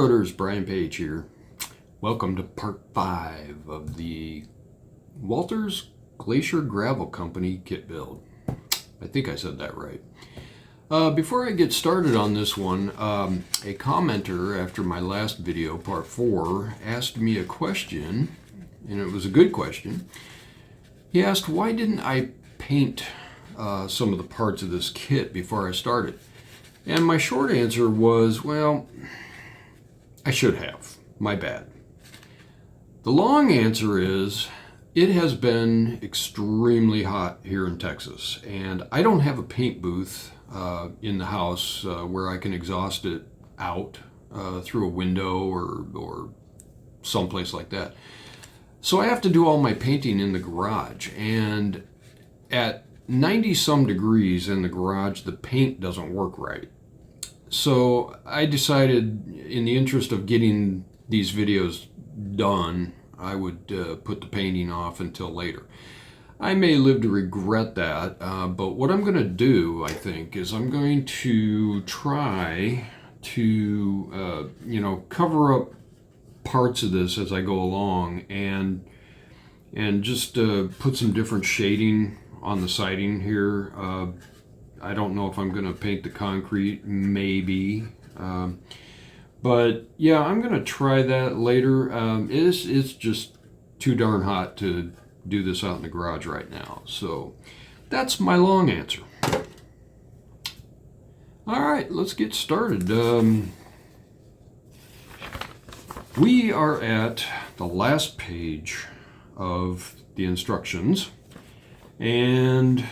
Railroaders, Brian Page here. Welcome to part 5 of the Walthers Glacier Gravel Company kit build. I think I said that right. Before I get started on this one, a commenter after my last video, part 4, asked me a question, and it was a good question. He asked, why didn't I paint some of the parts of this kit before I started? And my short answer was, well, I should have. My bad. The long answer is, it has been extremely hot here in Texas, and I don't have a paint booth in the house where I can exhaust it out through a window or someplace like that. So I have to do all my painting in the garage, and at 90 some degrees in the garage, the paint doesn't work right. So I decided, in the interest of getting these videos done, I would put the painting off until later. I may live to regret that, but what I'm going to do, I think, is I'm going to try to, cover up parts of this as I go along, and just put some different shading on the siding here. I don't know if I'm going to paint the concrete, maybe. But yeah, I'm going to try that later. It's just too darn hot to do this out in the garage right now. So that's my long answer. All right, let's get started. We are at the last page of the instructions, and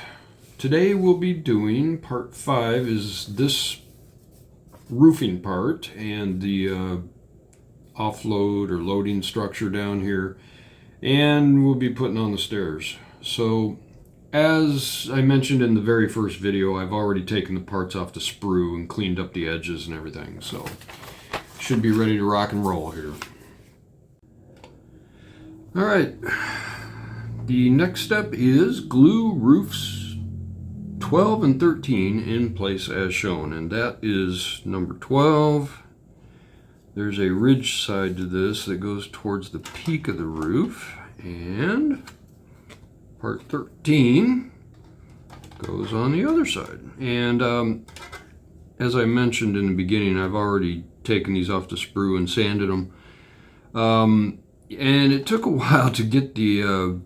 today we'll be doing part 5 is this roofing part and the offload or loading structure down here, and we'll be putting on the stairs. So as I mentioned in the very first video, I've already taken the parts off the sprue and cleaned up the edges and everything, so should be ready to rock and roll here. All right, the next step is glue roofs 12 and 13 in place as shown, and that is number 12. There's a ridge side to this that goes towards the peak of the roof, and part 13 goes on the other side. And as I mentioned in the beginning, I've already taken these off the sprue and sanded them, and it took a while to get the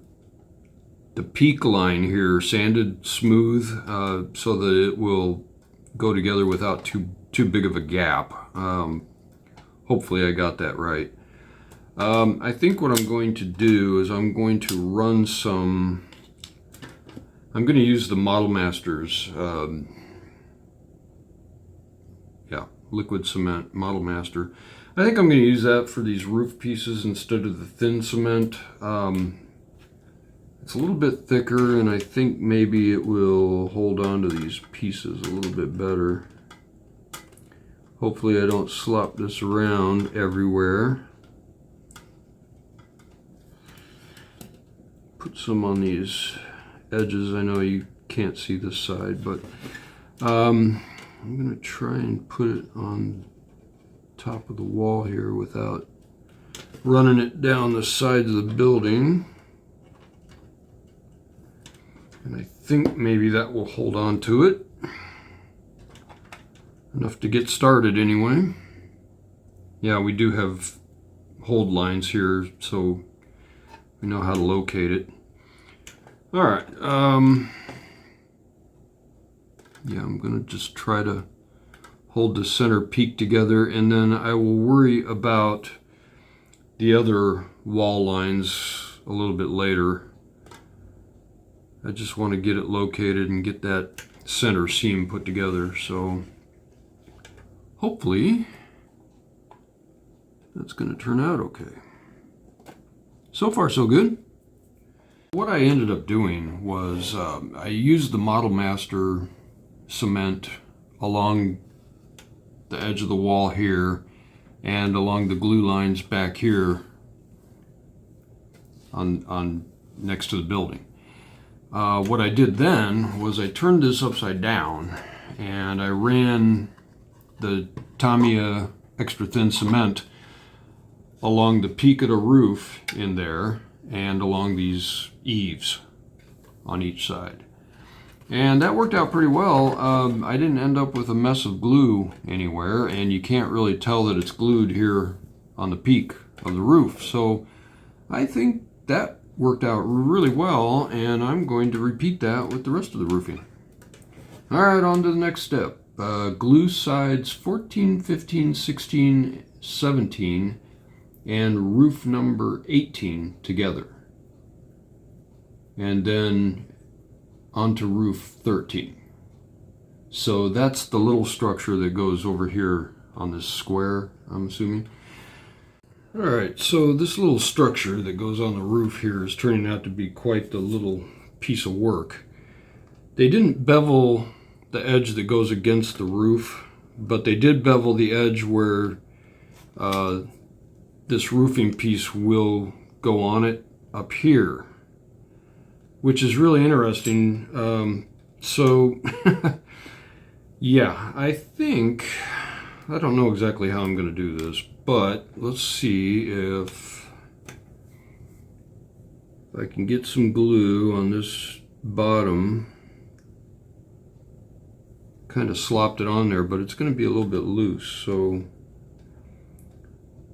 peak line here sanded smooth so that it will go together without too big of a gap. Hopefully I got that right. I think what I'm going to do is I'm going to run some, I'm going to use the Model Masters, liquid cement, Model Master. I think I'm going to use that for these roof pieces instead of the thin cement. It's a little bit thicker, and I think maybe it will hold on to these pieces a little bit better. Hopefully I don't slop this around everywhere. Put some on these edges. I know you can't see this side, but I'm going to try and put it on top of the wall here without running it down the sides of the building. And I think maybe that will hold on to it. Enough to get started anyway. Yeah, we do have hold lines here, so we know how to locate it. All right. Yeah, I'm going to just try to hold the center peak together, and then I will worry about the other wall lines a little bit later. I just want to get it located and get that center seam put together, so hopefully that's going to turn out okay. So far so good. What I ended up doing was I used the Model Master cement along the edge of the wall here and along the glue lines back here on next to the building. What I did then was I turned this upside down and I ran the Tamiya extra thin cement along the peak of the roof in there and along these eaves on each side. And that worked out pretty well. I didn't end up with a mess of glue anywhere, and you can't really tell that it's glued here on the peak of the roof. So I think that worked out really well, and I'm going to repeat that with the rest of the roofing. All right, on to the next step. Glue sides 14, 15, 16, 17, and roof number 18 together. And then onto roof 13. So that's the little structure that goes over here on this square, I'm assuming. All right, so this little structure that goes on the roof here is turning out to be quite the little piece of work. They didn't bevel the edge that goes against the roof, but they did bevel the edge where this roofing piece will go on it up here, which is really interesting. So yeah, I don't know exactly how I'm going to do this, but let's see if I can get some glue on this bottom. Kind of slopped it on there, but it's going to be a little bit loose, so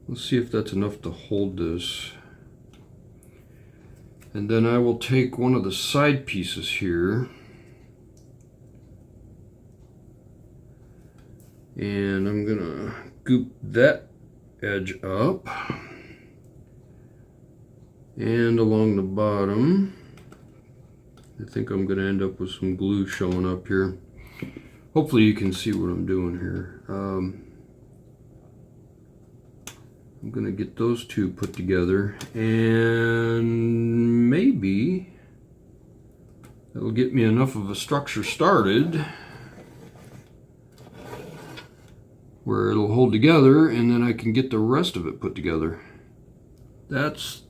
let's see if that's enough to hold this. And then I will take one of the side pieces here and I'm gonna goop that edge up, and along the bottom I think I'm gonna end up with some glue showing up here. Hopefully you can see what I'm doing here. I'm gonna get those two put together, and maybe that'll get me enough of a structure started where it'll hold together, and then I can get the rest of it put together. That's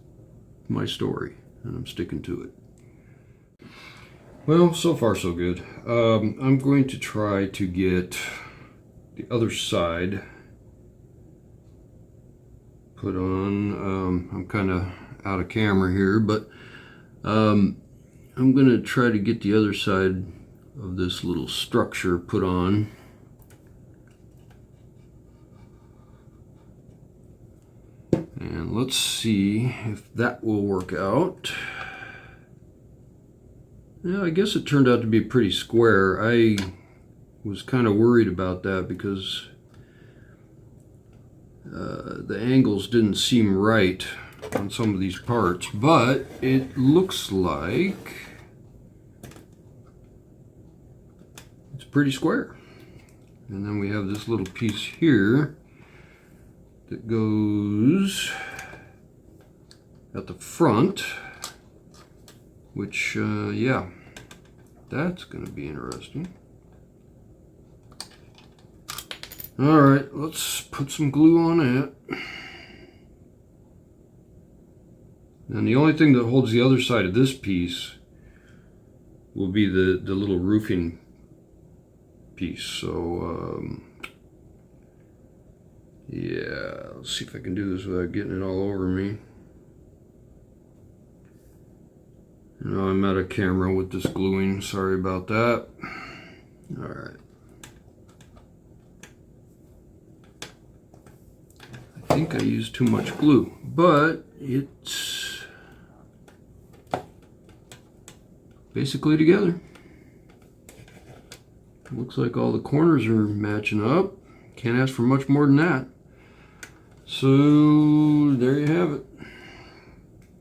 my story, and I'm sticking to it. Well, so far so good. I'm going to try to get the other side put on. I'm kind of out of camera here, but I'm going to try to get the other side of this little structure put on. And let's see if that will work out. Yeah, I guess it turned out to be pretty square. I was kind of worried about that because the angles didn't seem right on some of these parts, but it looks like it's pretty square. And then we have this little piece here that goes at the front, which yeah, that's going to be interesting. All right, let's put some glue on it. And the only thing that holds the other side of this piece will be the little roofing piece. So yeah, let's see if I can do this without getting it all over me. You know, I'm out of camera with this gluing, sorry about that. All right. I think I used too much glue, but it's basically together. Looks like all the corners are matching up. Can't ask for much more than that. So there you have it.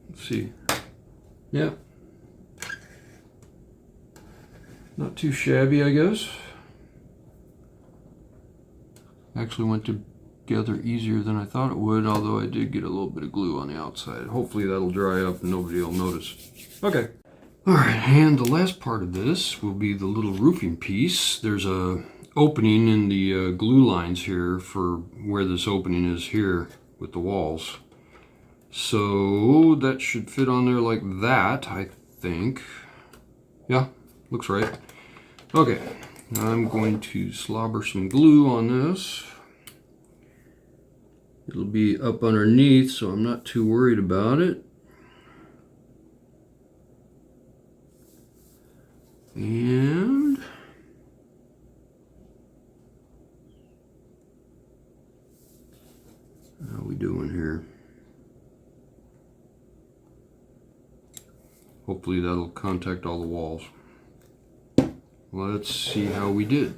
Let's see. Yeah. Not too shabby, I guess. Actually went together easier than I thought it would, although I did get a little bit of glue on the outside. Hopefully that'll dry up and nobody will notice. Okay. All right, and the last part of this will be the little roofing piece. There's a opening in the glue lines here for where this opening is here with the walls. So that should fit on there like that, I think. Yeah, looks right. Okay, I'm going to slobber some glue on this. It'll be up underneath, so I'm not too worried about it. And how are we doing here? Hopefully that'll contact all the walls. Let's see how we did.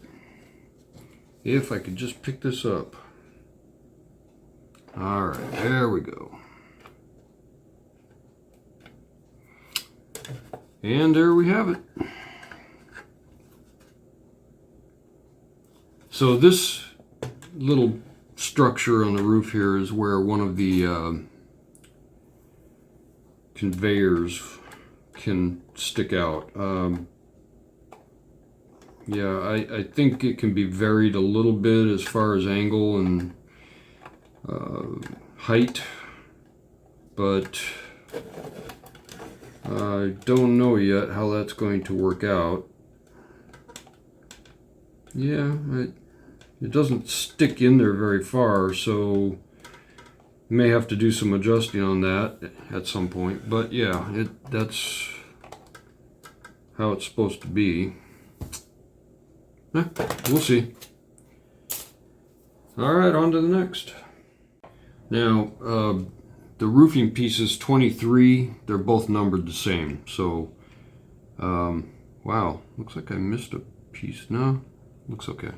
If I could just pick this up. All right, there we go. And there we have it. So this little structure on the roof here is where one of the conveyors can stick out. Yeah, I think it can be varied a little bit as far as angle and height, but I don't know yet how that's going to work out. Yeah, it doesn't stick in there very far, so may have to do some adjusting on that at some point. But yeah, that's how it's supposed to be. We'll see. All right, on to the next. Now, the roofing pieces 23, they're both numbered the same. So, wow, looks like I missed a piece. No, looks okay.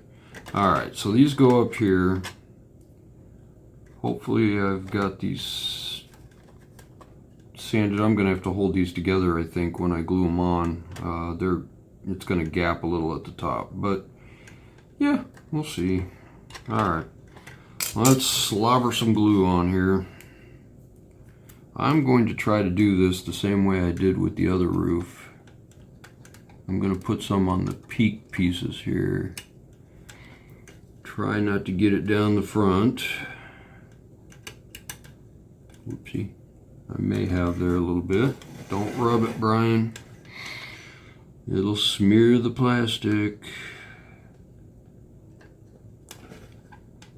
All right, so these go up here. Hopefully I've got these sanded. I'm gonna have to hold these together, I think, when I glue them on. It's gonna gap a little at the top, but yeah, we'll see. All right, let's slobber some glue on here. I'm going to try to do this the same way I did with the other roof. I'm gonna put some on the peak pieces here. Try not to get it down the front. Whoopsie. I may have there a little bit. Don't rub it, Brian. It'll smear the plastic.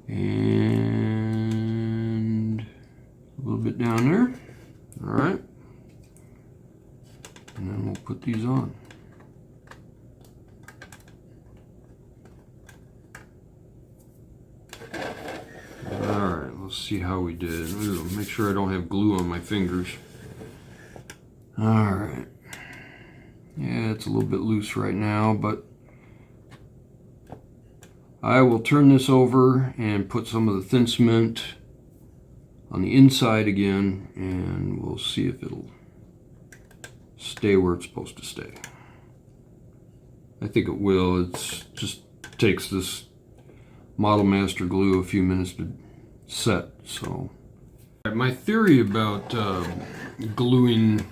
And a little bit down there. All right. And then we'll put these on. Alright, let's see how we did. Ooh, make sure I don't have glue on my fingers. Alright. Yeah, it's a little bit loose right now, but I will turn this over and put some of the thin cement on the inside again, and we'll see if it'll stay where it's supposed to stay. I think it will. It just takes this Model Master glue a few minutes to set. So my theory about gluing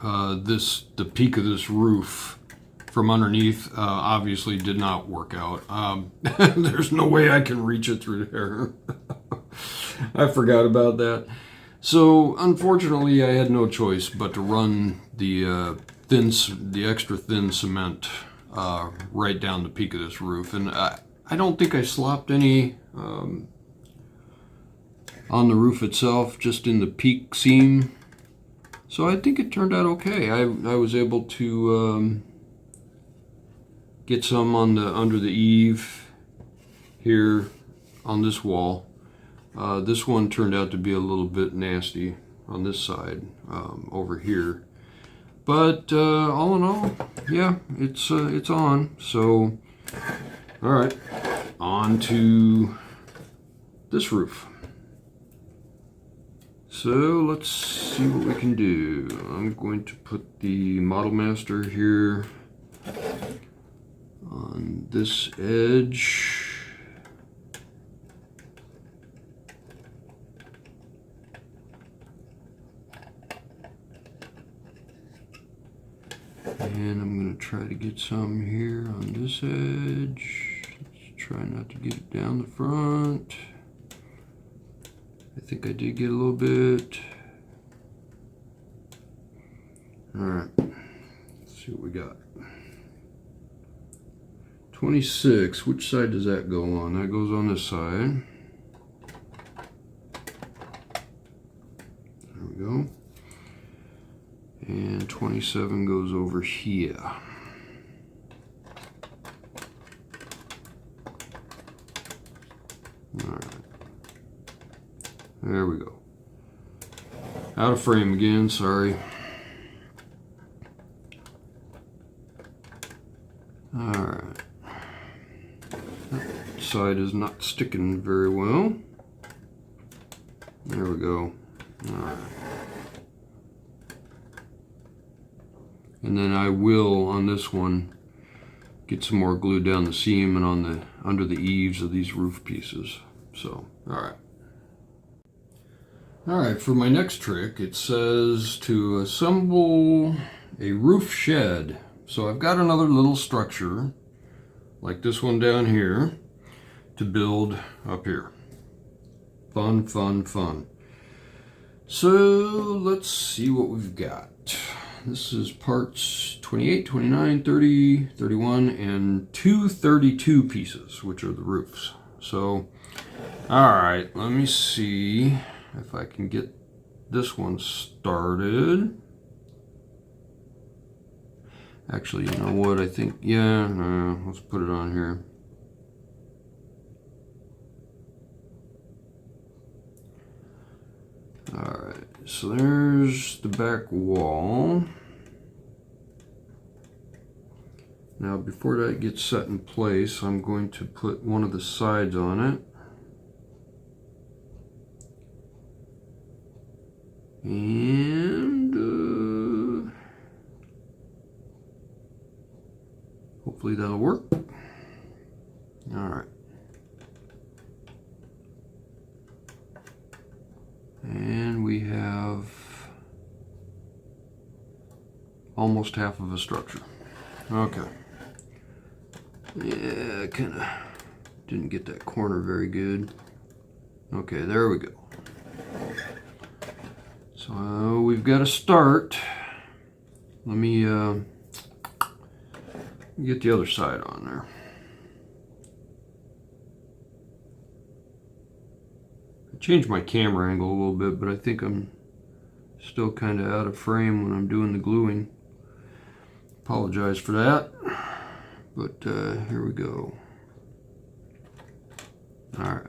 the peak of this roof from underneath obviously did not work out. There's no way I can reach it through there. I forgot about that. So unfortunately I had no choice but to run the extra thin cement right down the peak of this roof, and I don't think I slopped any on the roof itself, just in the peak seam. So I think it turned out okay. I was able to get some on under the eave here on this wall. This one turned out to be a little bit nasty on this side over here. But all in all, yeah, it's on. So, all right, on to this roof. So let's see what we can do. I'm going to put the Model Master here on this edge. And I'm going to try to get some here on this edge. Let's try not to get it down the front. I think I did get a little bit. Alright, let's see what we got. 26, which side does that go on? That goes on this side. we go. And 27 goes over here. Alright. There we go. Out of frame again, sorry. Alright. That side is not sticking very well. There we go. Alright. And then I will, on this one, get some more glue down the seam and on the under the eaves of these roof pieces. So, alright. Alright, for my next trick, it says to assemble a roof shed. So I've got another little structure, like this one down here, to build up here. Fun, fun, fun. So let's see what we've got. This is parts 28, 29, 30, 31, and 232 pieces, which are the roofs. So, alright, let me see if I can get this one started. Actually, you know what, I think, yeah, let's put it on here. Alright, so there's the back wall. Now before that gets set in place, I'm going to put one of the sides on it. And hopefully that'll work. Alright. And we have almost half of a structure. Okay. Yeah, kind of didn't get that corner very good. Okay, there we go. So we've got to start. Let me get the other side on there. I changed my camera angle a little bit, but I think I'm still kind of out of frame when I'm doing the gluing. Apologize for that, but here we go. All right.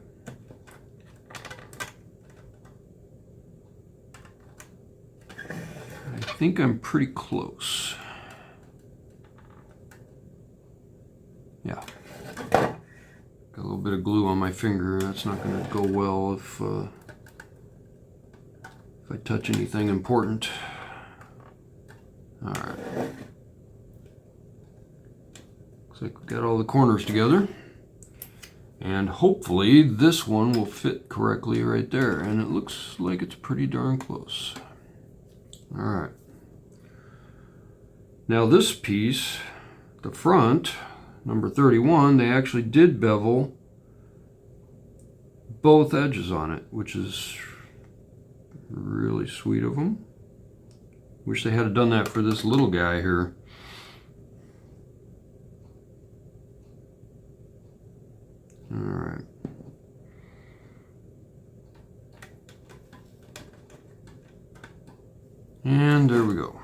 I think I'm pretty close. Yeah. Got a little bit of glue on my finger. That's not going to go well if I touch anything important. All right. Looks like we've got all the corners together. And hopefully this one will fit correctly right there. And it looks like it's pretty darn close. All right. Now this piece, the front, number 31, they actually did bevel both edges on it, which is really sweet of them. Wish they had done that for this little guy here. All right. And there we go.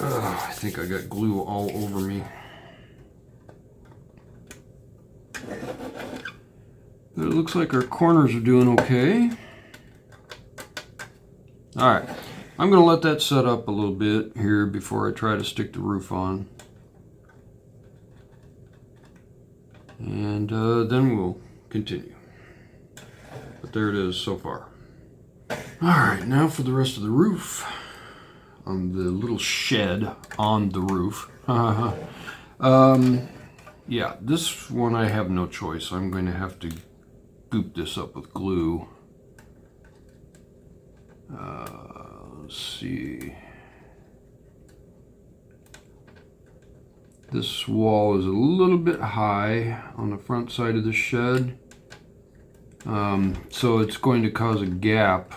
I think I got glue all over me. But it looks like our corners are doing okay. Alright, I'm going to let that set up a little bit here before I try to stick the roof on. And then we'll continue. But there it is so far. Alright, now for the rest of the roof. On the little shed on the roof. Yeah, this one I have no choice. I'm going to have to goop this up with glue. Let's see. This wall is a little bit high on the front side of the shed. So it's going to cause a gap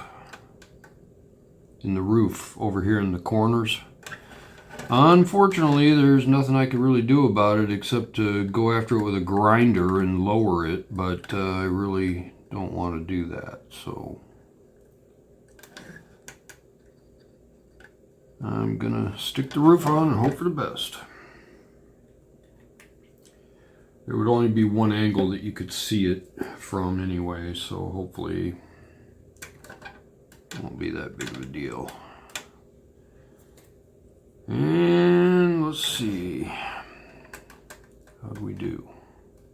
in the roof over here in the corners. Unfortunately, there's nothing I can really do about it except to go after it with a grinder and lower it, but I really don't want to do that. So I'm gonna stick the roof on and hope for the best. There would only be one angle that you could see it from anyway, so hopefully it won't be that big of a deal. And let's see, how do we do?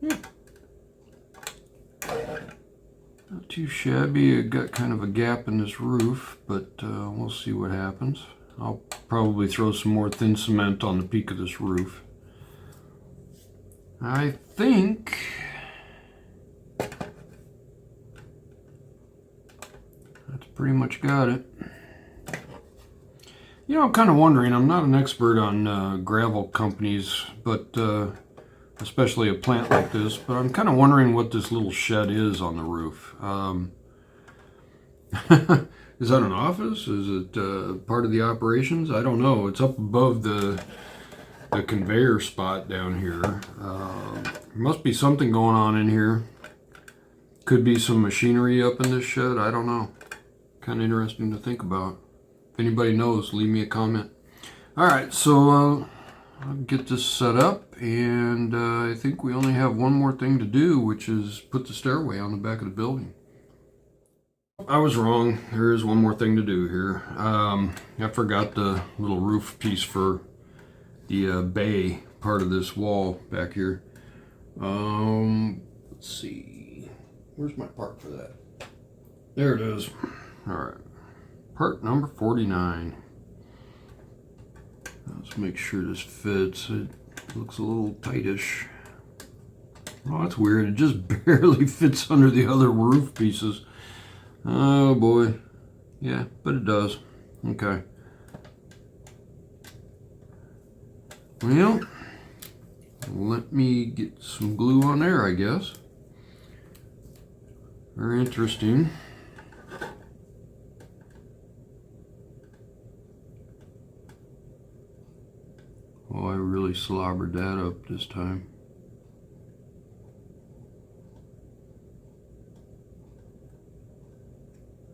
Yeah. Not too shabby. It got kind of a gap in this roof, but we'll see what happens. I'll probably throw some more thin cement on the peak of this roof. I think that's pretty much got it. You know, I'm kind of wondering, I'm not an expert on gravel companies, but especially a plant like this, but I'm kind of wondering what this little shed is on the roof. Is that an office? Is it part of the operations? I don't know. It's up above the conveyor spot down here. There must be something going on in here. Could be some machinery up in this shed. I don't know. Kind of interesting to think about. If anybody knows, leave me a comment. All right, so I'll get this set up, and I think we only have one more thing to do, which is put the stairway on the back of the building. I was wrong. There is one more thing to do here. I forgot the little roof piece for the bay part of this wall back here. Let's see. Where's my part for that? There it is. All right. Part number 49. Let's make sure this fits. It looks a little tightish. Oh, that's weird. It just barely fits under the other roof pieces. Oh boy. Yeah, but it does. Okay. Well, let me get some glue on there, I guess. Very interesting. Oh, I really slobbered that up this time.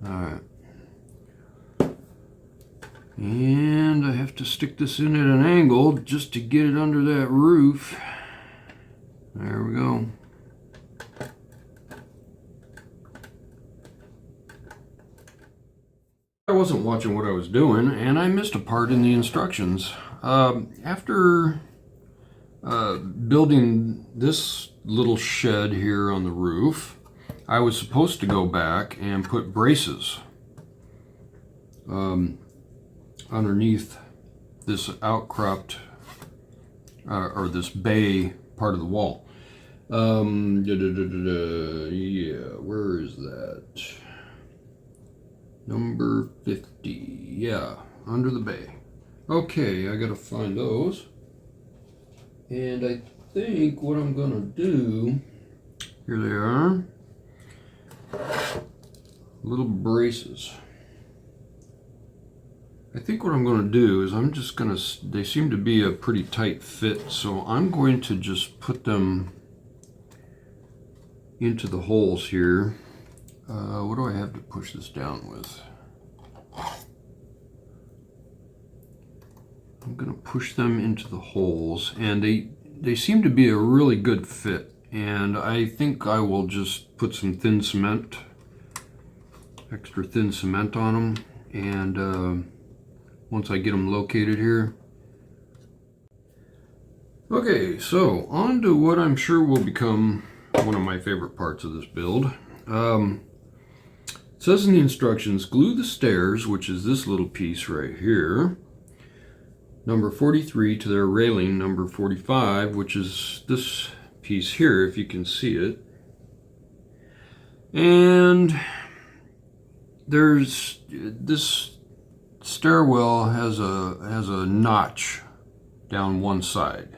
Alright. And I have to stick this in at an angle just to get it under that roof. There we go. I wasn't watching what I was doing, and I missed a part in the instructions. After building this little shed here on the roof, I was supposed to go back and put braces underneath this outcropped or this bay part of the wall. Yeah, where is that? Number 50. Yeah, under the bay. Okay, I gotta find those. And I think what I'm gonna do, here they are, little braces. I think what I'm gonna do is I'm just gonna, they seem to be a pretty tight fit, so I'm going to just put them into the holes here. What do I have to push this down with? I'm going to push them into the holes, and they seem to be a really good fit, and I think I will just put some thin cement, extra thin cement on them, and once I get them located here. Okay, so on to what I'm sure will become one of my favorite parts of this build. It says in the instructions, glue the stairs, which is this little piece right here, number 43, to their railing, number 45, which is this piece here, if you can see it. And there's this stairwell has a notch down one side.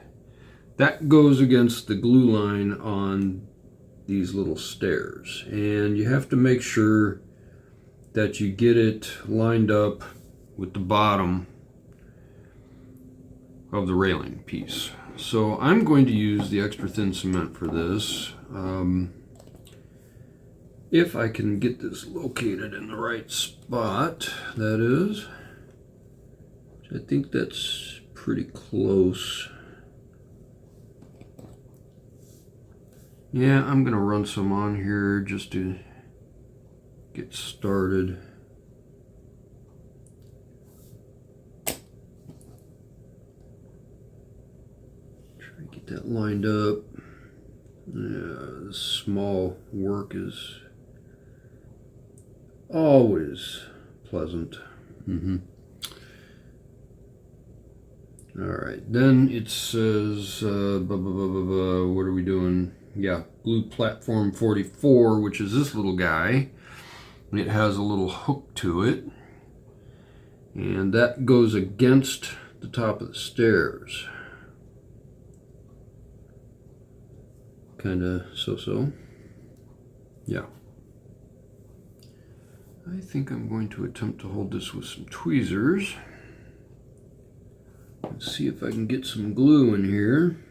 That goes against the glue line on these little stairs, and you have to make sure that you get it lined up with the bottom of the railing piece. So I'm going to use the extra thin cement for this. If I can get this located in the right spot, that is. I think that's pretty close. Yeah, I'm gonna run some on here just to get started. Try to get that lined up. Yeah, this small work is always pleasant. All right, then it says, what are we doing? Yeah, glue platform 44, which is this little guy. It has a little hook to it, and that goes against the top of the stairs. Kind of so-so. Yeah. I think I'm going to attempt to hold this with some tweezers. Let's see if I can get some glue in here.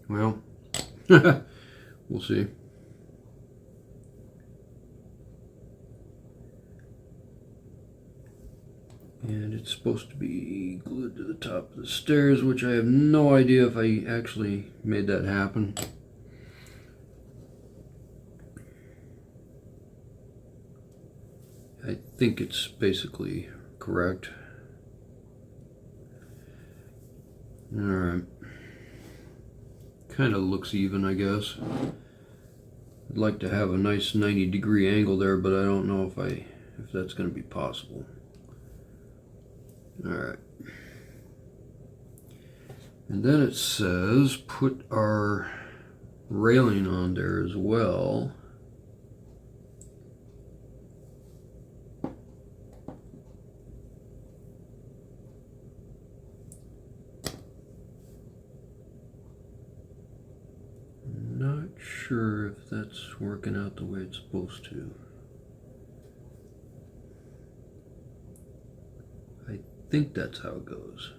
Well, we'll see. And it's supposed to be glued to the top of the stairs, which I have no idea if I actually made that happen. I think it's basically correct. Alright. Kind of looks even, I guess. I'd like to have a nice 90-degree angle there, but I don't know if that's going to be possible. Alright. And then it says put our railing on there as well. Not sure if that's working out the way it's supposed to. I think that's how it goes.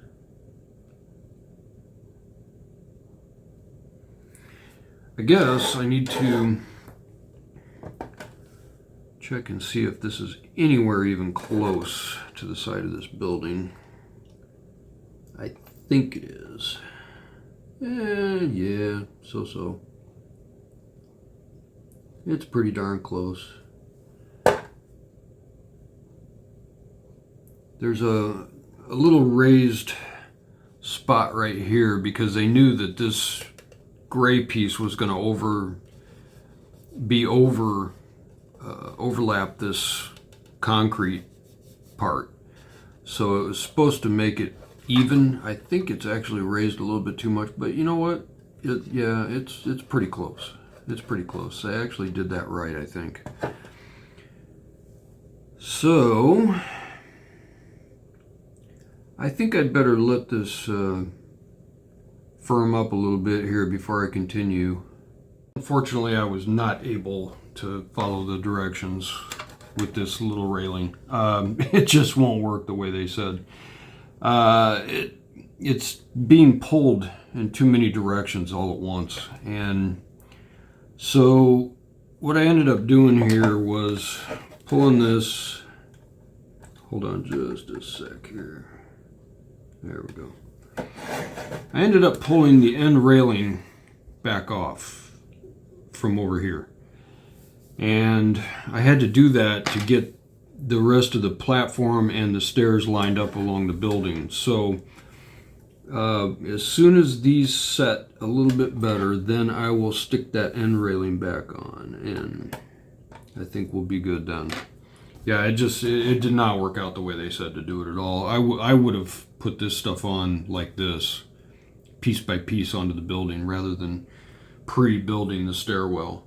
I guess I need to check and see if this is anywhere even close to the side of this building. I think it is. Yeah, so-so. It's pretty darn close. There's a little raised spot right here because they knew that this gray piece was going to overlap this concrete part. So it was supposed to make it even. I think it's actually raised a little bit too much, but you know what? Yeah, it's pretty close. It's pretty close. I actually did that right, I think. So I think I'd better let this firm up a little bit here before I continue. Unfortunately, I was not able to follow the directions with this little railing. It just won't work the way they said. It's being pulled in too many directions all at once. And so what I ended up doing here was pulling this. Hold on just a sec here. There we go. I ended up pulling the end railing back off from over here. And I had to do that to get the rest of the platform and the stairs lined up along the building. So as soon as these set a little bit better, then I will stick that end railing back on, and I think we'll be good then. Yeah, it did not work out the way they said to do it at all. I would have put this stuff on like this, piece by piece onto the building, rather than pre-building the stairwell.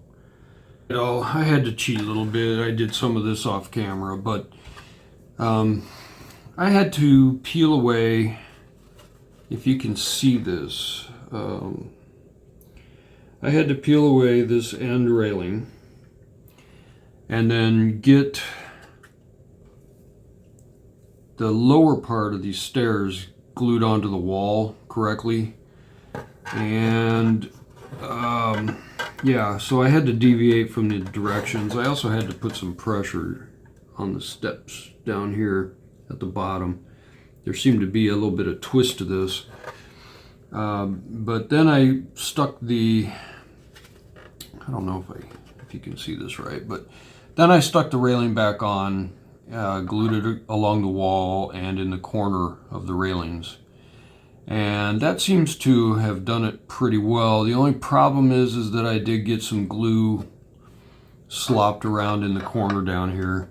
You know, I had to cheat a little bit. I did some of this off camera, but I had to peel away, if you can see this, I had to peel away this end railing and then get the lower part of these stairs glued onto the wall correctly. And yeah, so I had to deviate from the directions. I also had to put some pressure on the steps down here at the bottom. There seemed to be a little bit of twist to this. But then I stuck I don't know if you can see this right, but then I stuck the railing back on, glued it along the wall and in the corner of the railings. And that seems to have done it pretty well. The only problem is that I did get some glue slopped around in the corner down here.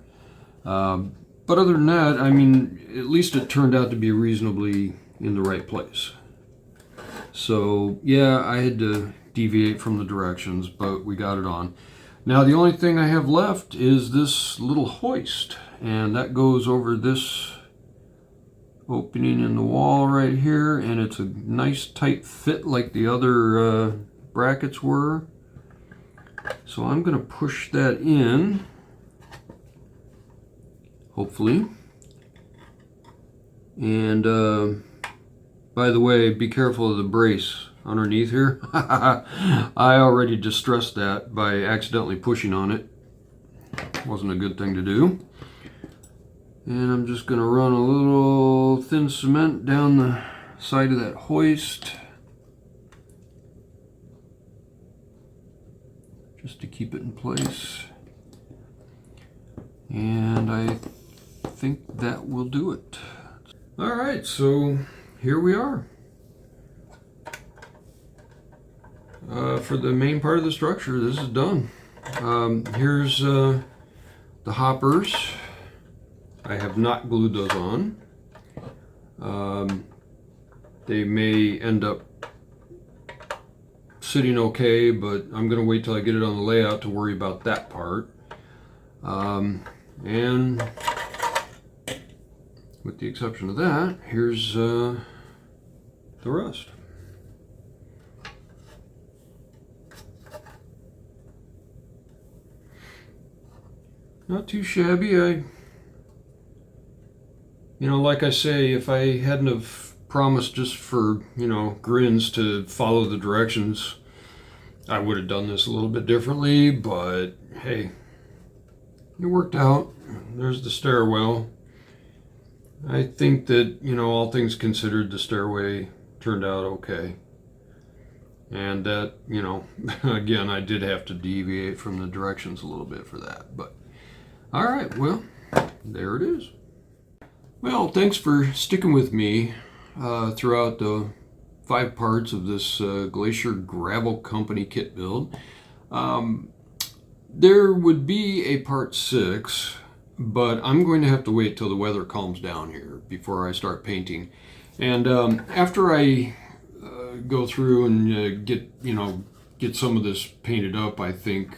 But other than that, I mean, at least it turned out to be reasonably in the right place. So yeah, I had to deviate from the directions, but we got it on. Now the only thing I have left is this little hoist, and that goes over this opening in the wall right here, and it's a nice tight fit like the other brackets were. So I'm going to push that in, hopefully. And by the way, be careful of the brace underneath here. I already distressed that by accidentally pushing on it. Wasn't a good thing to do. And I'm just going to run a little thin cement down the side of that hoist, just to keep it in place. And I think that will do it. All right, so here we are. For the main part of the structure, this is done. Here's the hoppers. I have not glued those on. They may end up sitting okay, but I'm going to wait till I get it on the layout to worry about that part. And with the exception of that, here's the rest. Not too shabby. Like I say, if I hadn't have promised just for, grins to follow the directions, I would have done this a little bit differently, but hey, it worked out. There's the stairwell. I think that, all things considered, the stairway turned out okay. And that, again, I did have to deviate from the directions a little bit for that, but all right, well, there it is. Well, thanks for sticking with me throughout the 5 parts of this Glacier Gravel Company kit build. There would be a part 6, but I'm going to have to wait till the weather calms down here before I start painting. And after I go through and get some of this painted up, I think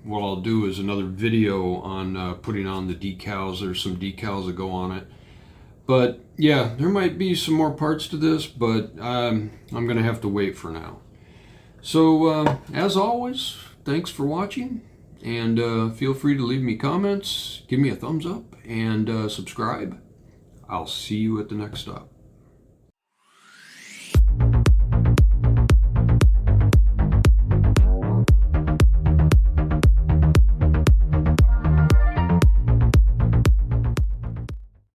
what I'll do is another video on putting on the decals. There's some decals that go on it. But yeah, there might be some more parts to this, but I'm going to have to wait for now. So as always, thanks for watching, and feel free to leave me comments, give me a thumbs up, and subscribe. I'll see you at the next stop.